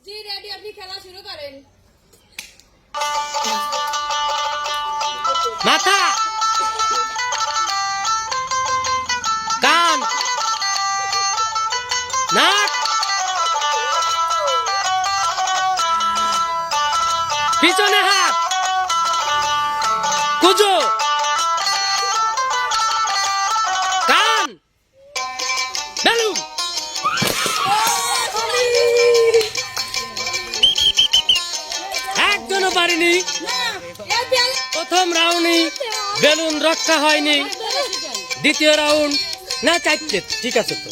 জি ready, আপনি খেলা শুরু করেন। মাথা, কান, নাক, পিছনে হাত, কুজো, কান, বেলুন। একজনও পারিনি। প্রথম রাউন্ডই বেলুন রক্ষা হয়নি। দ্বিতীয় রাউন্ড না, চারটে ঠিক আছে তো।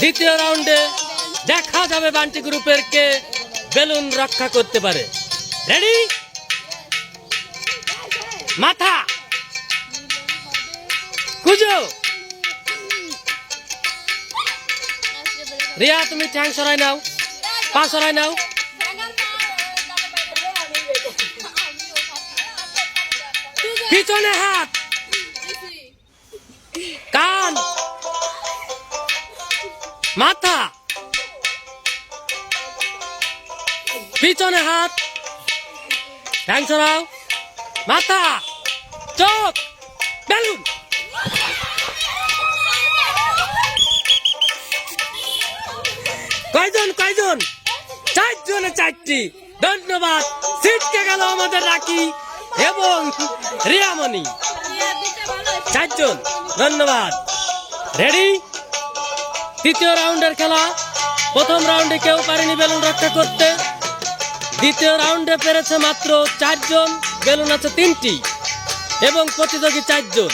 দ্বিতীয় রাউন্ডে দেখা যাবে বান্টি গ্রুপের কে বেলুন রক্ষা করতে পারে। রেডি? মাথা, কুজো। রিয়া তুমি ঠ্যাং সরাই নাও, পা সরাই নাও। পিছনে হাত, কান, মাথা, পিছনে হাত, ঠ্যাং সরাও, মাথা, চোখ, বেলুন। কয়জন কয়জন? চারজনে চারটি। ধন্যবাদ। ছিটকে গেল আমাদের রাখি এবং রিয়ামণি। চারজন, ধন্যবাদ। রেডি? তৃতীয় রাউন্ডের খেলা। প্রথম রাউন্ডে কেউ পারেনি বেলুন রক্ষা করতে। দ্বিতীয় রাউন্ডে পেরেছে মাত্র চারজন, বেলুন আছে 3টি এবং প্রতিযোগী 4 জন।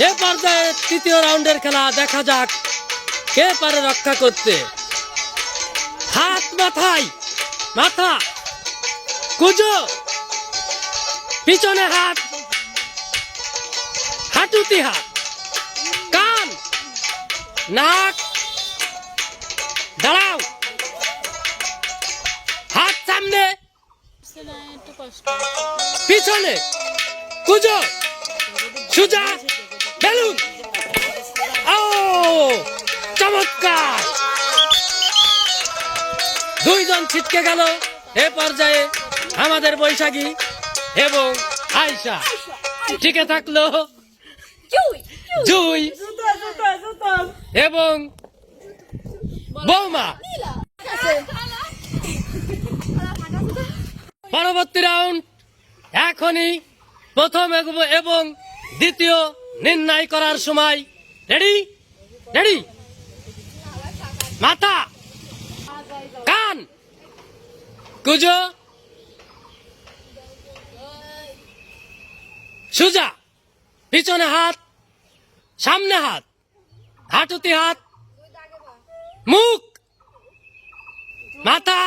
এ পর্যায়ে তৃতীয় রাউন্ডের খেলা, দেখা যাক কে পারে রক্ষা করতে। হাত মাথায়, মাথা, কুজো, পিছনে হাত, হাঁটুতে হাত, কান, নাক, দাঁড়াও, হাত সামনে, পিছনে, কুজো, সুজা, বেলুন। ও চমৎকার! 2 জন ছিটকে গেল। এ পর্যায়ে আমাদের বৈশাখী এবং আয়শা টিকে থাকলো, জুই এবং বৌমা। পরবর্তী রাউন্ড এখনই, প্রথম এবং দ্বিতীয় নির্ণয় করার সময়। রেডি? রেডি? মাথা, কান, কুজো, সুজা, পিছনে হাত, সামনে হাত, হাঁটুতে হাত, মুখ, মাথা,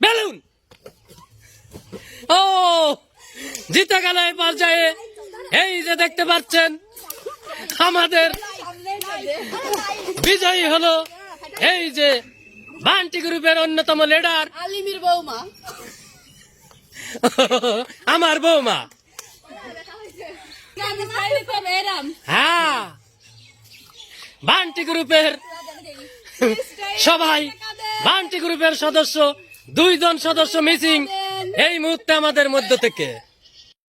বেলুন। ও জিতে গেল এই পর্যায়ে। এই যে দেখতে পাচ্ছেন আমাদের বিজয়ী হলো এই যে বান্টি গ্রুপের অন্যতম লিডার আলিমির বৌমা, আমার বৌমা। হ্যাঁ, বান্টি গ্রুপের সবাই, বান্টি গ্রুপের সদস্য 2 জন সদস্য মিসিং এই মুহূর্তে আমাদের মধ্য থেকে।